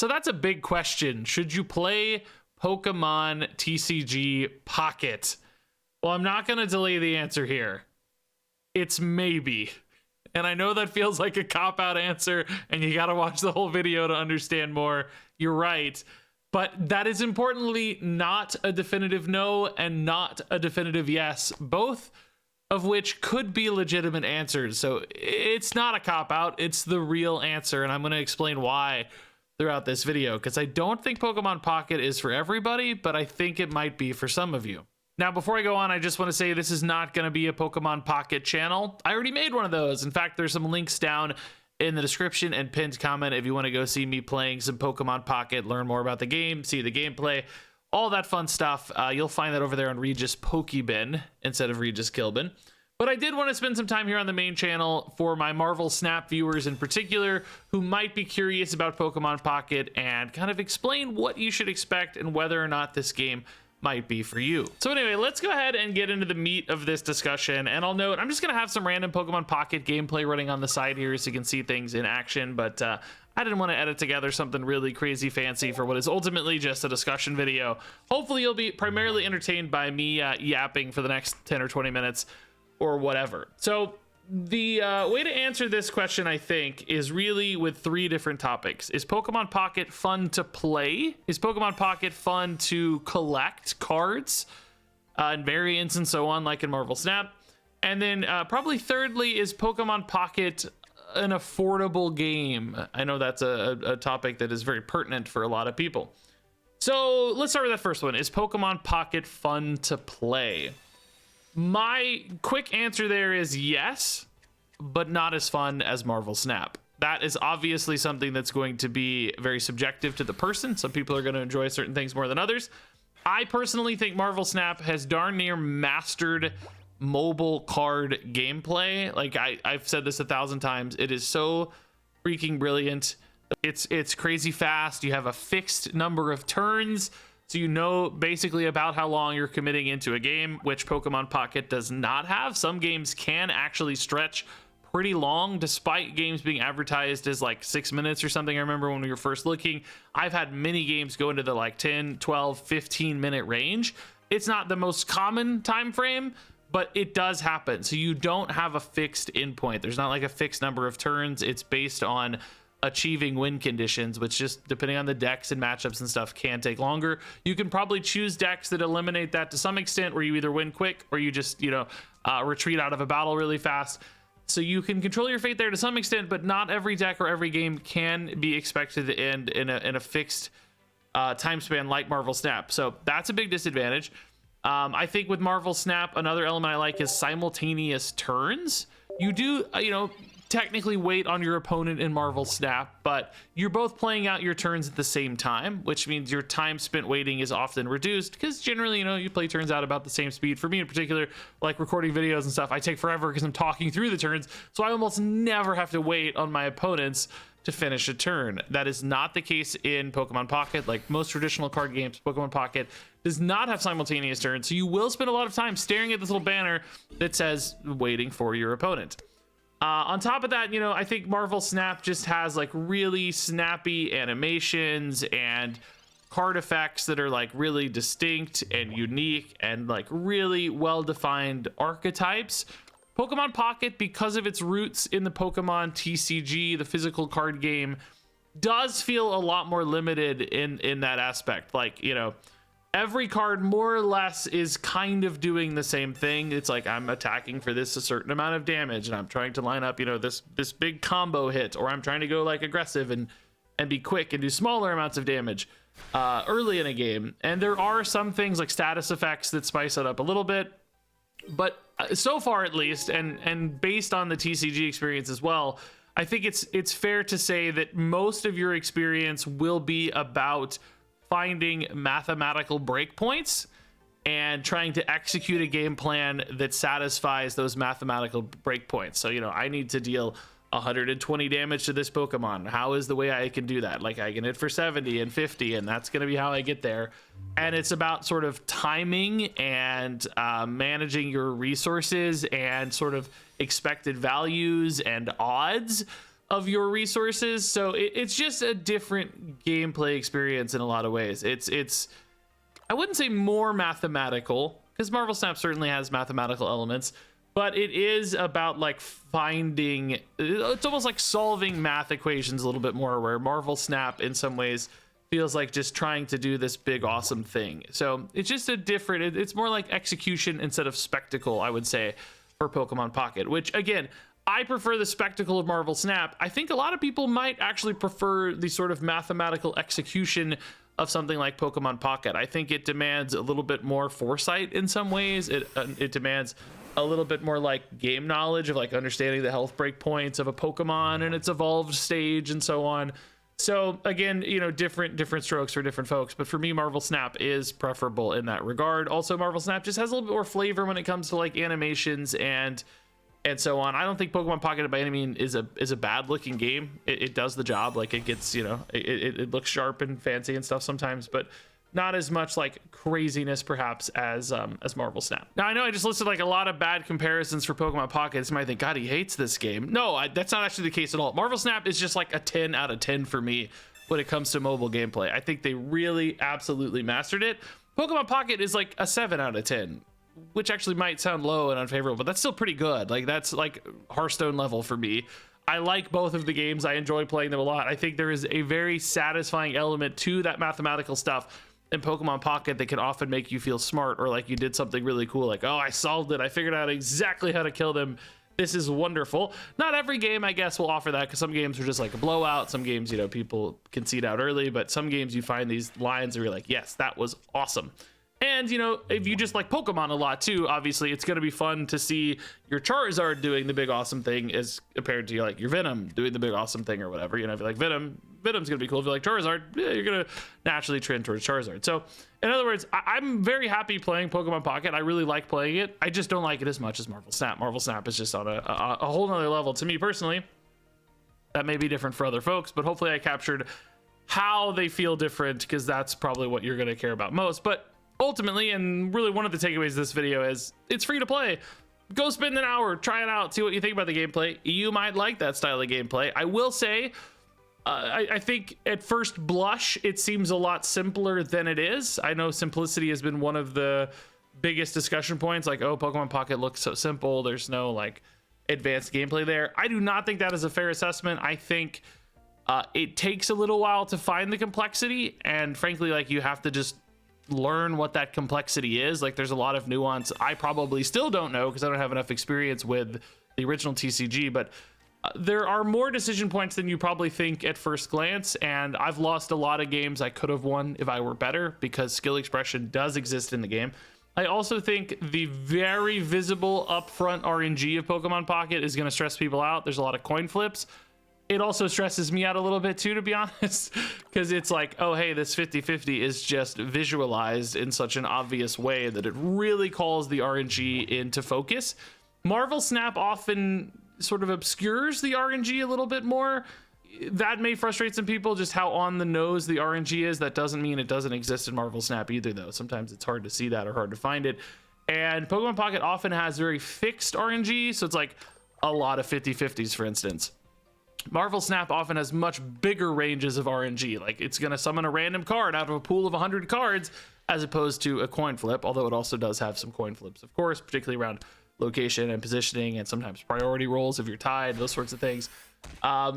So that's a big question. Should you play Pokemon TCG Pocket? Well, I'm not going to delay the answer here. It's maybe. And I know that feels like a cop-out answer, and you got to watch the whole video to understand more. You're right. But that is importantly not a definitive no and not a definitive yes, both of which could be legitimate answers. So it's not a cop-out, it's the real answer, and I'm going to explain why throughout this video, because I don't think Pokemon Pocket is for everybody, but I think it might be for some of you. Now, before I go on, I just want to say this is not going to be a Pokemon Pocket channel. I already made one of those. In fact, there's some links down in the description and pinned comment if you want to go see me playing some Pokemon Pocket, learn more about the game, see the gameplay, all that fun stuff. You'll find that over there on Regis Pokebin instead of Regis Kilbin. But I did want to spend some time here on the main channel for my Marvel Snap viewers in particular who might be curious about Pokemon Pocket and kind of explain what you should expect and whether or not this game might be for you. So anyway, let's go ahead and get into the meat of this discussion. And I'll note, I'm just going to have some random Pokemon Pocket gameplay running on the side here so you can see things in action. But I didn't want to edit together something really crazy fancy for what is ultimately just a discussion video. Hopefully you'll be primarily entertained by me yapping for the next 10 or 20 minutes or whatever. So the way to answer this question, I think, is really with three different topics. Is Pokemon Pocket fun to play? Is Pokemon Pocket fun to collect cards and variants and so on, like in Marvel Snap? And then probably thirdly, is Pokemon Pocket an affordable game? I know that's a topic that is very pertinent for a lot of people. So let's start with that first one. Is Pokemon Pocket fun to play? My quick answer there is yes, but not as fun as Marvel Snap. That is obviously something that's going to be very subjective to the person. Some people are going to enjoy certain things more than others. I personally think Marvel Snap has darn near mastered mobile card gameplay. Like I've said this 1,000 times. It is so freaking brilliant. It's crazy fast. You have a fixed number of turns, so you know basically about how long you're committing into a game, which Pokemon Pocket does not have. Some games can actually stretch pretty long, despite games being advertised as like 6 minutes or something. I remember when we were first looking, I've had many games go into the like 10, 12, 15 minute range. It's not the most common time frame, but it does happen. So you don't have a fixed endpoint. There's not like a fixed number of turns. It's based on achieving win conditions, which just depending on the decks and matchups and stuff can take longer. You can probably choose decks that eliminate that to some extent, where you either win quick or you just, retreat out of a battle really fast. So you can control your fate there to some extent, but not every deck or every game can be expected to end in a fixed time span like Marvel Snap. So that's a big disadvantage. I think with Marvel Snap, another element I like is simultaneous turns. You do, technically wait on your opponent in Marvel Snap, but you're both playing out your turns at the same time, which means your time spent waiting is often reduced, because generally, you play turns out about the same speed. For me in particular, like recording videos and stuff, I take forever because I'm talking through the turns, so I almost never have to wait on my opponents to finish a turn. That is not the case in Pokemon Pocket. Like most traditional card games, Pokemon Pocket does not have simultaneous turns, so you will spend a lot of time staring at this little banner that says waiting for your opponent. On top of that, I think Marvel Snap just has like really snappy animations and card effects that are like really distinct and unique and like really well-defined archetypes. Pokemon Pocket, because of its roots in the Pokemon TCG, the physical card game, does feel a lot more limited in that aspect. Like, every card more or less is kind of doing the same thing. It's like I'm attacking for this a certain amount of damage, and I'm trying to line up, this big combo hit, or I'm trying to go like aggressive and be quick and do smaller amounts of damage early in a game. And there are some things like status effects that spice it up a little bit, but so far at least, and based on the TCG experience as well, I think it's fair to say that most of your experience will be about finding mathematical breakpoints and trying to execute a game plan that satisfies those mathematical breakpoints. So, I need to deal 120 damage to this Pokemon. How is the way I can do that? Like, I can hit for 70 and 50, and that's going to be how I get there. And it's about sort of timing and managing your resources and sort of expected values and odds of your resources. So it's just a different gameplay experience in a lot of ways. It's I wouldn't say more mathematical, because Marvel Snap certainly has mathematical elements, but it is about like finding, it's almost like solving math equations a little bit more, where Marvel Snap in some ways feels like just trying to do this big awesome thing. So it's just a different, it's more like execution instead of spectacle, I would say, for Pokemon Pocket, which again, I prefer the spectacle of Marvel Snap. I think a lot of people might actually prefer the sort of mathematical execution of something like Pokemon Pocket. I think it demands a little bit more foresight in some ways. It demands a little bit more like game knowledge of like understanding the health breakpoints of a Pokemon and its evolved stage and so on. So again, you know, different strokes for different folks, but for me, Marvel Snap is preferable in that regard. Also, Marvel Snap just has a little bit more flavor when it comes to like animations and so on. I don't think Pokemon Pocket by any means is a bad looking game. It does the job. Like it gets, you know, it looks sharp and fancy and stuff sometimes, but not as much like craziness perhaps as Marvel Snap. Now I know I just listed like a lot of bad comparisons for Pokemon Pocket. You might think, God, he hates this game. No, that's not actually the case at all. Marvel Snap is just like a 10 out of 10 for me when it comes to mobile gameplay. I think they really absolutely mastered it. Pokemon Pocket is like a 7 out of 10. Which actually might sound low and unfavorable, but that's still pretty good. Like that's like Hearthstone level for me. I like both of the games. I enjoy playing them a lot. I think there is a very satisfying element to that mathematical stuff in Pokemon Pocket that can often make you feel smart, or like you did something really cool. Like, oh, I solved it. I figured out exactly how to kill them. This is wonderful. Not every game, I guess, will offer that, because some games are just like a blowout. Some games, you know, people concede out early, but some games you find these lines where you're like, yes, that was awesome. And, you know, if you just like Pokemon a lot too, obviously it's going to be fun to see your Charizard doing the big awesome thing as compared to like your Venom doing the big awesome thing or whatever. You know, if you like Venom's going to be cool. If you like Charizard, yeah, you're going to naturally trend towards Charizard. So in other words, I'm very happy playing Pokemon Pocket. I really like playing it. I just don't like it as much as Marvel Snap. Marvel Snap is just on a whole nother level to me personally. That may be different for other folks, but hopefully I captured how they feel different, because that's probably what you're going to care about most. But ultimately, and really one of the takeaways of this video is it's free to play. Go spend an hour, try it out, see what you think about the gameplay. You might like that style of gameplay. I will say, I think at first blush, it seems a lot simpler than it is. I know simplicity has been one of the biggest discussion points, like, oh, Pokemon Pocket looks so simple. There's no like advanced gameplay there. I do not think that is a fair assessment. I think it takes a little while to find the complexity, and frankly, like, you have to just learn what that complexity is. Like, there's a lot of nuance I probably still don't know because I don't have enough experience with the original TCG, but there are more decision points than you probably think at first glance, and I've lost a lot of games I could have won if I were better, because skill expression does exist in the game. I also think the very visible upfront RNG of Pokemon Pocket is going to stress people out. There's a lot of coin flips. It also stresses me out a little bit too, to be honest, because it's like, oh, hey, this 50-50 is just visualized in such an obvious way that it really calls the RNG into focus. Marvel Snap often sort of obscures the RNG a little bit more. That may frustrate some people, just how on the nose the RNG is. That doesn't mean it doesn't exist in Marvel Snap either, though. Sometimes it's hard to see that or hard to find it. And Pokemon Pocket often has very fixed RNG, so it's like a lot of 50-50s, for instance. Marvel Snap often has much bigger ranges of RNG. Like, it's going to summon a random card out of a pool of 100 cards, as opposed to a coin flip, although it also does have some coin flips, of course, particularly around location and positioning and sometimes priority rolls if you're tied, those sorts of things.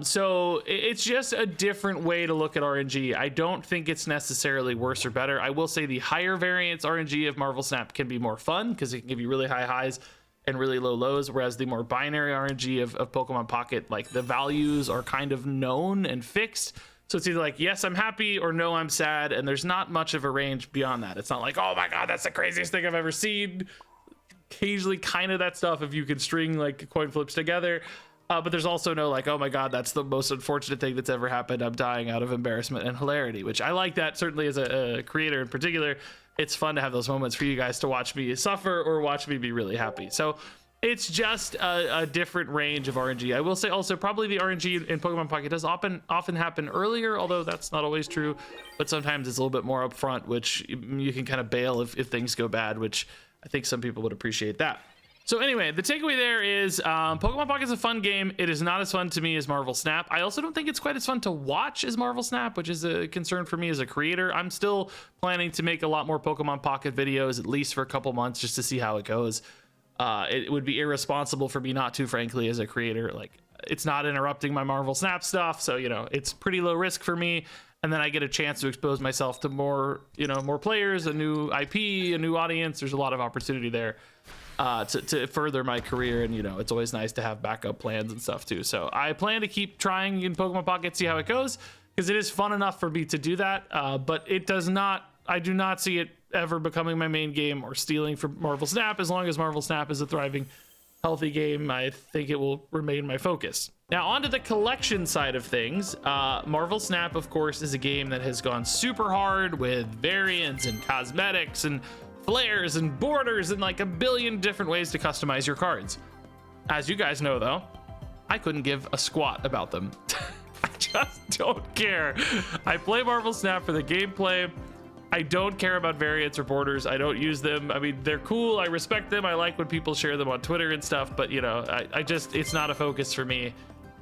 So it's just a different way to look at RNG. I don't think it's necessarily worse or better. I will say the higher variance RNG of Marvel Snap can be more fun, because it can give you really high highs and really low lows, whereas the more binary RNG of Pokemon Pocket, like, the values are kind of known and fixed. So it's either like, yes, I'm happy, or no, I'm sad, and there's not much of a range beyond that. It's not like, oh my God, that's the craziest thing I've ever seen. Occasionally kind of that stuff if you can string like coin flips together. But there's also no like, oh my God, that's the most unfortunate thing that's ever happened. I'm dying out of embarrassment and hilarity, which I like that certainly as a creator in particular. It's fun to have those moments for you guys to watch me suffer or watch me be really happy. So it's just a different range of RNG. I will say also probably the RNG in Pokemon Pocket does often happen earlier, although that's not always true. But sometimes it's a little bit more upfront, which you can kind of bail if things go bad, which I think some people would appreciate that. So anyway, the takeaway there is Pokemon Pocket is a fun game. It is not as fun to me as Marvel Snap. I also don't think it's quite as fun to watch as Marvel Snap, which is a concern for me as a creator. I'm still planning to make a lot more Pokemon Pocket videos, at least for a couple months, just to see how it goes. It would be irresponsible for me not to, frankly, as a creator. Like, it's not interrupting my Marvel Snap stuff, so, you know, it's pretty low risk for me. And then I get a chance to expose myself to more, you know, more players, a new IP, a new audience. There's a lot of opportunity there to further my career, and you know, it's always nice to have backup plans and stuff too. So I plan to keep trying in Pokemon Pocket, see how it goes, because it is fun enough for me to do that. But it does not, I do not see it ever becoming my main game or stealing from Marvel Snap. As long as Marvel Snap is a thriving, healthy game, I think it will remain my focus. Now, onto the collection side of things. Marvel Snap, of course, is a game that has gone super hard with variants and cosmetics and flares and borders and like a billion different ways to customize your cards. As you guys know, though, I couldn't give a squat about them. I just don't care. I play Marvel Snap for the gameplay. I don't care about variants or borders. I don't use them. I mean, they're cool. I respect them. I like when people share them on Twitter and stuff, but you know, I just, it's not a focus for me.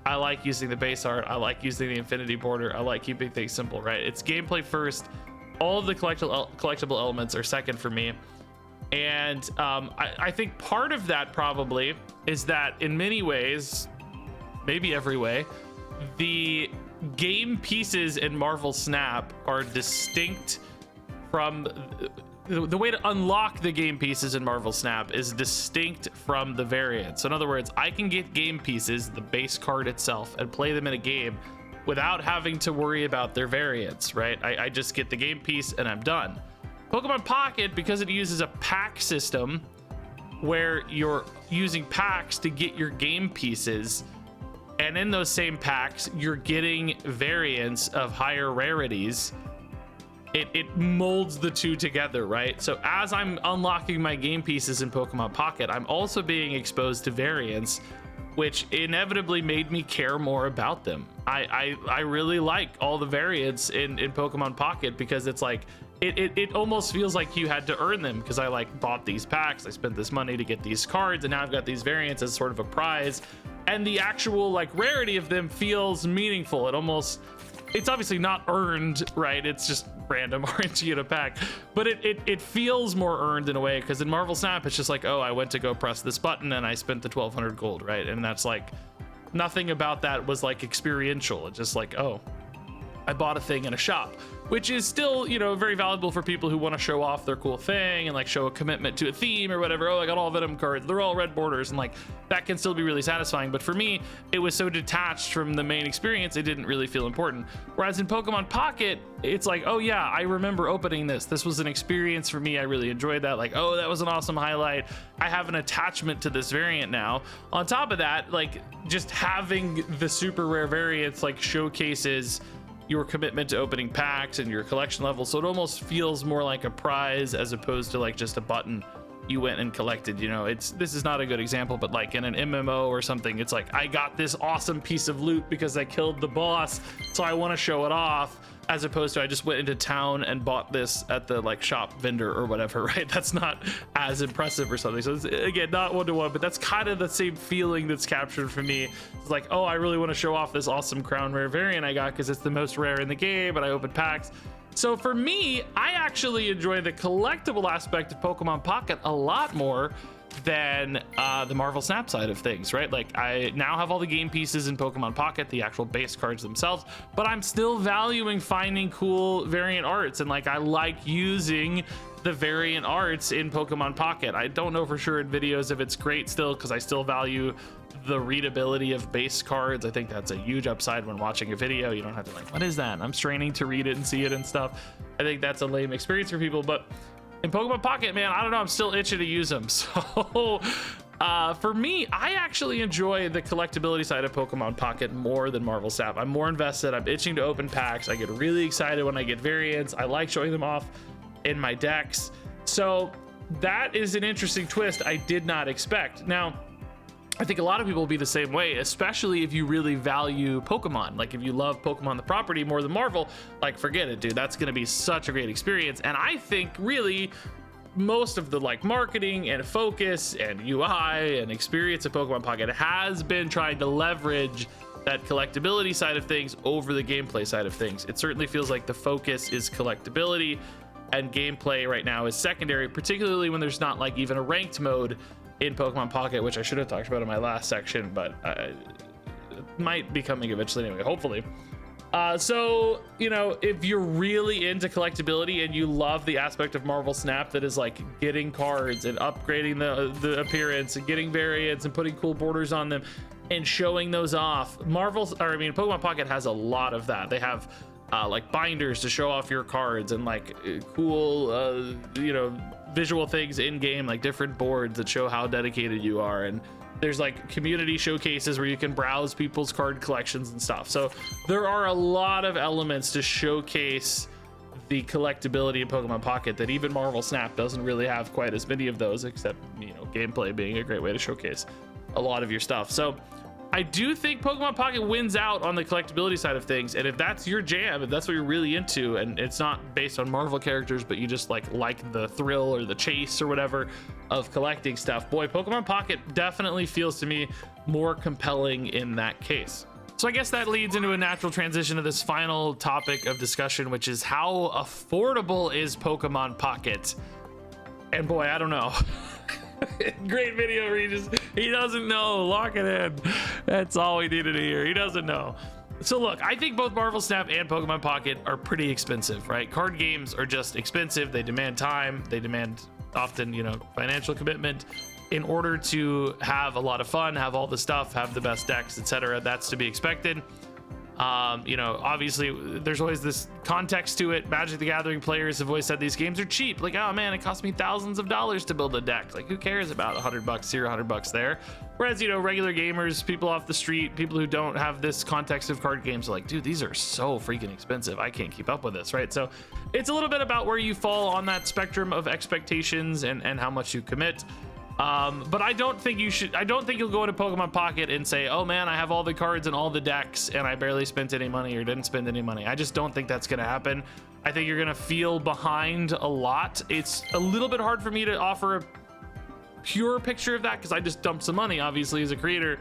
I like using the base art. I like using the infinity border. I like keeping things simple, right? It's gameplay first. All of the collectible elements are second for me. And I think part of that probably is that in many ways, maybe every way, the game pieces in Marvel Snap are distinct from the way to unlock the game pieces in Marvel Snap is distinct from the variants. So in other words, I can get game pieces, the base card itself, and play them in a game without having to worry about their variants, right? I just get the game piece and I'm done. Pokemon Pocket, because it uses a pack system where you're using packs to get your game pieces, and in those same packs, you're getting variants of higher rarities. It molds the two together, right? So as I'm unlocking my game pieces in Pokemon Pocket, I'm also being exposed to variants, which inevitably made me care more about them. I really like all the variants in Pokemon Pocket because it's like, it almost feels like you had to earn them, because I like bought these packs, I spent this money to get these cards, and now I've got these variants as sort of a prize, and the actual like rarity of them feels meaningful. It's obviously not earned, right? It's just random RNG in a pack, but it feels more earned in a way, because in Marvel Snap, it's just like, oh, I went to go press this button and I spent the 1200 gold, right? And that's like, nothing about that was like experiential. It's just like, oh, I bought a thing in a shop, which is still, you know, very valuable for people who want to show off their cool thing and like show a commitment to a theme or whatever. Oh, I got all Venom cards, they're all red borders, and like that can still be really satisfying. But for me, it was so detached from the main experience, it didn't really feel important. Whereas in Pokemon Pocket, it's like, oh yeah, I remember opening this. This was an experience for me. I really enjoyed that. Like, oh, that was an awesome highlight. I have an attachment to this variant now. On top of that, like just having the super rare variants like showcases your commitment to opening packs and your collection level, so it almost feels more like a prize as opposed to like just a button you went and collected. You know, this is not a good example, but like in an MMO or something, it's like, I got this awesome piece of loot because I killed the boss, so I want to show it off, as opposed to I just went into town and bought this at the like shop vendor or whatever, right? That's not as impressive or something. So it's, again, not one-to-one, but that's kind of the same feeling that's captured for me. It's like, oh, I really want to show off this awesome crown rare variant I got because it's the most rare in the game, but I opened packs. So for me, I actually enjoy the collectible aspect of Pokemon Pocket a lot more than the Marvel Snap side of things, right? Like, I now have all the game pieces in Pokemon Pocket, the actual base cards themselves, but I'm still valuing finding cool variant arts, and like I like using the variant arts in Pokemon Pocket. I don't know for sure in videos if it's great still, because I still value the readability of base cards. I think that's a huge upside when watching a video. You don't have to like, what is that? I'm straining to read it and see it and stuff. I think that's a lame experience for people, but in Pokemon Pocket, man, I don't know, I'm still itching to use them. So for me, I actually enjoy the collectability side of Pokemon Pocket more than Marvel Snap. I'm more invested. I'm itching to open packs. I get really excited when I get variants. I like showing them off in my decks. So that is an interesting twist I did not expect. Now, I think a lot of people will be the same way, especially if you really value Pokemon. Like, if you love Pokemon the property more than Marvel, like, forget it, dude. That's going to be such a great experience. And I think really most of the like marketing and focus and UI and experience of Pokemon Pocket has been trying to leverage that collectability side of things over the gameplay side of things. It certainly feels like the focus is collectability and gameplay right now is secondary, particularly when there's not like even a ranked mode in Pokemon Pocket, which I should have talked about in my last section, but it might be coming eventually anyway, hopefully. So, you know, if you're really into collectability and you love the aspect of Marvel Snap that is like getting cards and upgrading the appearance and getting variants and putting cool borders on them and showing those off, Pokemon Pocket has a lot of that. They have like binders to show off your cards and like cool, you know, visual things in game, like different boards that show how dedicated you are. And there's like community showcases where you can browse people's card collections and stuff. So there are a lot of elements to showcase the collectability in Pokemon Pocket that even Marvel Snap doesn't really have quite as many of those, except, you know, gameplay being a great way to showcase a lot of your stuff. So I do think Pokemon Pocket wins out on the collectability side of things. And if that's your jam, if that's what you're really into, and it's not based on Marvel characters, but you just like the thrill or the chase or whatever of collecting stuff, boy, Pokemon Pocket definitely feels to me more compelling in that case. So I guess that leads into a natural transition to this final topic of discussion, which is how affordable is Pokemon Pocket? And boy, I don't know. Great video, Regis. He doesn't know. Lock it in. That's all we needed to hear. He doesn't know. So look, I think both Marvel Snap and Pokemon Pocket are pretty expensive, right? Card games are just expensive. They demand time. They demand often, you know, financial commitment in order to have a lot of fun, have all the stuff, have the best decks, etc. That's to be expected. You know, obviously there's always this context to it. Magic the Gathering players have always said these games are cheap. Like, oh man, it cost me thousands of dollars to build a deck. Like, who cares about $100 here, $100 there? Whereas, you know, regular gamers, people off the street, people who don't have this context of card games are like, dude, these are so freaking expensive. I can't keep up with this, right? So it's a little bit about where you fall on that spectrum of expectations and how much you commit. But I don't think you'll go into Pokemon Pocket and say, oh man, I have all the cards and all the decks and I barely spent any money or didn't spend any money. I just don't think that's going to happen. I think you're going to feel behind a lot. It's a little bit hard for me to offer a pure picture of that because I just dumped some money, obviously, as a creator.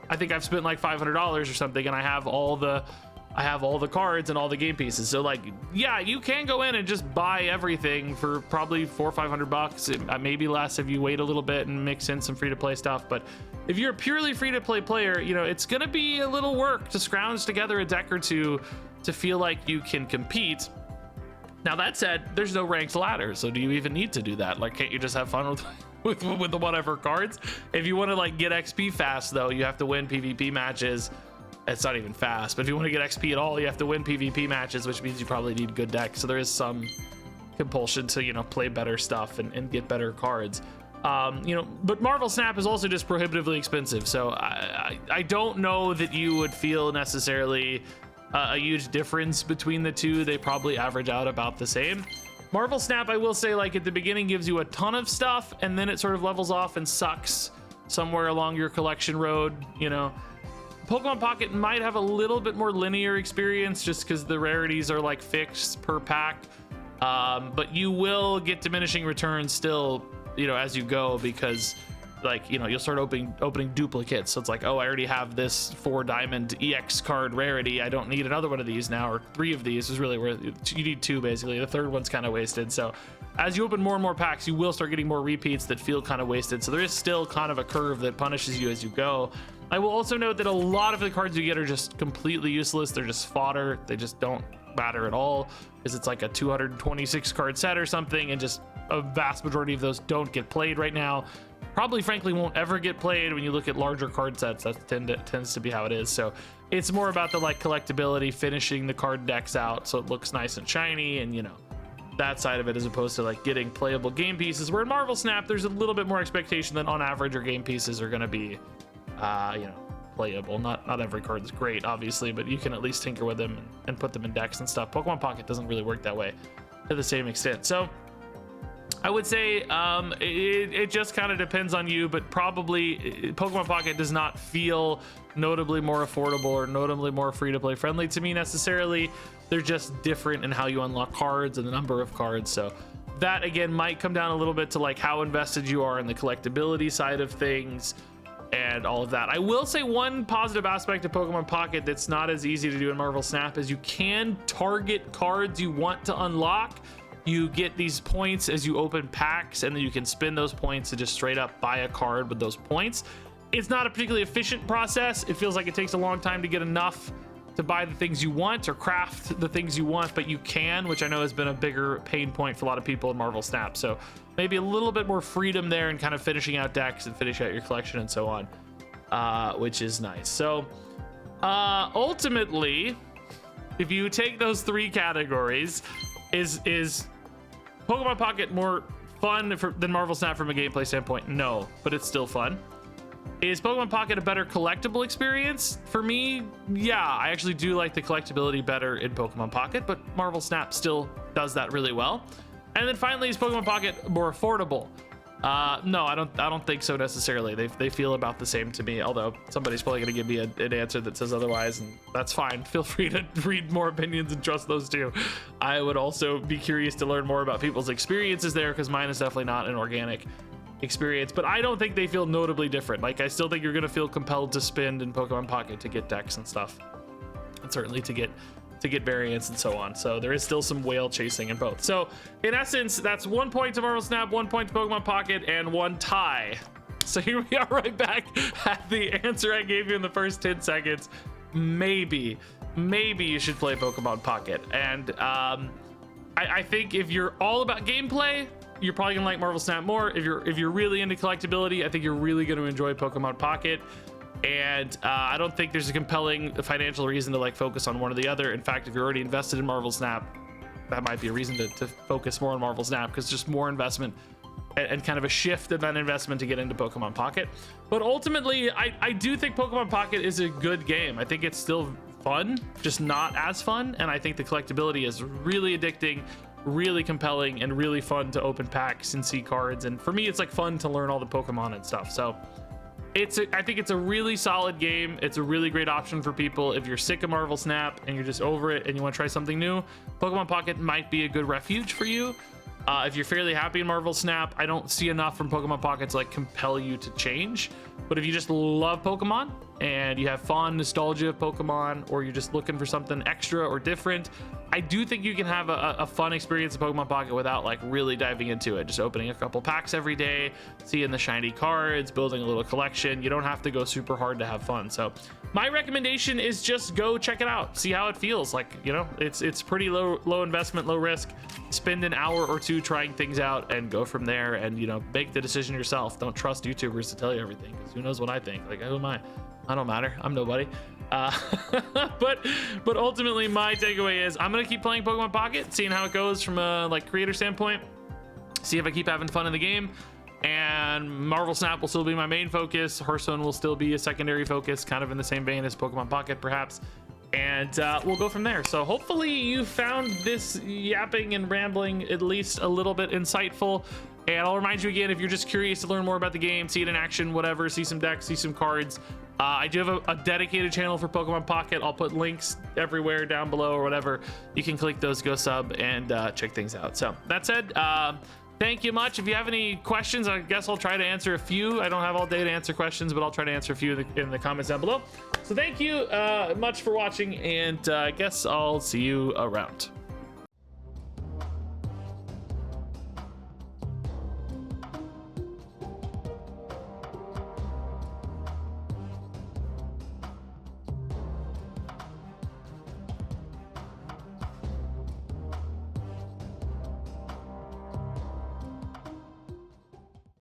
I think I've spent like $500 or something and I have all the cards and all the game pieces. So like, yeah, you can go in and just buy everything for probably $400 or $500, maybe less if you wait a little bit and mix in some free-to-play stuff. But if you're a purely free-to-play player, you know, it's gonna be a little work to scrounge together a deck or two to feel like you can compete. Now that said, there's no ranked ladder, so do you even need to do that? Like, can't you just have fun with the whatever cards? If you want to like get XP fast though, you have to win PvP matches. It's not even fast, but if you want to get XP at all, you have to win PvP matches, which means you probably need good decks. So there is some compulsion to, you know, play better stuff and get better cards. You know, but Marvel Snap is also just prohibitively expensive. So I don't know that you would feel necessarily a huge difference between the two. They probably average out about the same. Marvel Snap, I will say, like at the beginning gives you a ton of stuff and then it sort of levels off and sucks somewhere along your collection road, you know. Pokemon Pocket might have a little bit more linear experience just because the rarities are like fixed per pack, but you will get diminishing returns still, you know, as you go, because like, you know, you'll start opening duplicates. So it's like, oh, I already have this 4 diamond EX card rarity, I don't need another one of these now, or 3 of these is really where you need 2 basically. The third one's kind of wasted. So as you open more and more packs, you will start getting more repeats that feel kind of wasted. So there is still kind of a curve that punishes you as you go. I will also note that a lot of the cards you get are just completely useless. They're just fodder. They just don't matter at all because it's like a 226 card set or something, and just a vast majority of those don't get played right now. Probably, frankly, won't ever get played when you look at larger card sets. That tends to be how it is. So it's more about the like collectability, finishing the card decks out so it looks nice and shiny, and you know, that side of it, as opposed to like getting playable game pieces. Where in Marvel Snap, there's a little bit more expectation that on average your game pieces are going to be you know, playable. Not every card is great, obviously, but you can at least tinker with them and put them in decks and stuff. Pokemon Pocket doesn't really work that way to the same extent. So I would say it just kind of depends on you, but probably Pokemon Pocket does not feel notably more affordable or notably more free-to-play friendly to me necessarily. They're just different in how you unlock cards and the number of cards. So that again might come down a little bit to like how invested you are in the collectability side of things and all of that. I will say one positive aspect of Pokemon Pocket that's not as easy to do in Marvel Snap is you can target cards you want to unlock. You get these points as you open packs, and then you can spend those points to just straight up buy a card with those points. It's not a particularly efficient process. It feels like it takes a long time to get enough to buy the things you want or craft the things you want, but you can, which I know has been a bigger pain point for a lot of people in Marvel Snap. So maybe a little bit more freedom there and kind of finishing out decks and finish out your collection and so on, which is nice. So ultimately, if you take those three categories, is Pokemon Pocket more fun than Marvel Snap from a gameplay standpoint? No, but it's still fun. Is Pokemon Pocket a better collectible experience? For me, yeah, I actually do like the collectability better in Pokemon Pocket, but Marvel Snap still does that really well. And then finally, is Pokemon Pocket more affordable? No, I don't think so necessarily. They feel about the same to me, although somebody's probably going to give me an answer that says otherwise, and that's fine. Feel free to read more opinions and trust those too. I would also be curious to learn more about people's experiences there, because mine is definitely not an organic experience, but I don't think they feel notably different. Like, I still think you're going to feel compelled to spend in Pokemon Pocket to get decks and stuff, and certainly to get variants and so on. So there is still some whale chasing in both. So in essence, that's 1 point to Marvel Snap, 1 point to Pokemon Pocket, and 1 tie. So here we are right back at the answer I gave you in the first 10 seconds. Maybe you should play Pokemon Pocket. And I think if you're all about gameplay, you're probably gonna like Marvel Snap more. If you're really into collectability, I think you're really gonna enjoy Pokemon Pocket. And I don't think there's a compelling financial reason to like focus on one or the other. In fact, if you're already invested in Marvel Snap, that might be a reason to focus more on Marvel Snap, because just more investment and kind of a shift in that investment to get into Pokemon Pocket. But ultimately, I do think Pokemon Pocket is a good game. I think it's still fun, just not as fun. And I think the collectability is really addicting, really compelling, and really fun to open packs and see cards. And for me, it's like fun to learn all the Pokemon and stuff. So I think it's a really solid game. It's a really great option for people if you're sick of Marvel Snap and you're just over it and you want to try something new. Pokemon Pocket might be a good refuge for you. If you're fairly happy in Marvel Snap, I don't see enough from Pokemon Pocket to like compel you to change. But if you just love Pokemon and you have fond nostalgia of Pokemon, or you're just looking for something extra or different, I do think you can have a fun experience in Pokemon Pocket without like really diving into it. Just opening a couple packs every day, seeing the shiny cards, building a little collection. You don't have to go super hard to have fun. So my recommendation is just go check it out, see how it feels. Like, you know, it's pretty low investment, low risk. Spend an hour or two trying things out and go from there, and, you know, make the decision yourself. Don't trust YouTubers to tell you everything, because who knows what I think. Like, who am I? I don't matter. I'm nobody. But ultimately, my takeaway is I'm gonna keep playing Pokemon Pocket, seeing how it goes from a like creator standpoint, see if I keep having fun in the game. And Marvel Snap will still be my main focus. Hearthstone will still be a secondary focus, kind of in the same vein as Pokemon Pocket, perhaps. And we'll go from there. So hopefully you found this yapping and rambling at least a little bit insightful. And I'll remind you again, if you're just curious to learn more about the game, see it in action, whatever, see some decks, see some cards, I do have a dedicated channel for Pokemon Pocket. I'll put links everywhere down below or whatever. You can click those, go sub, and check things out. So that said, thank you much. If you have any questions, I guess I'll try to answer a few. I don't have all day to answer questions, but I'll try to answer a few in the comments down below. So thank you much for watching, and I guess I'll see you around.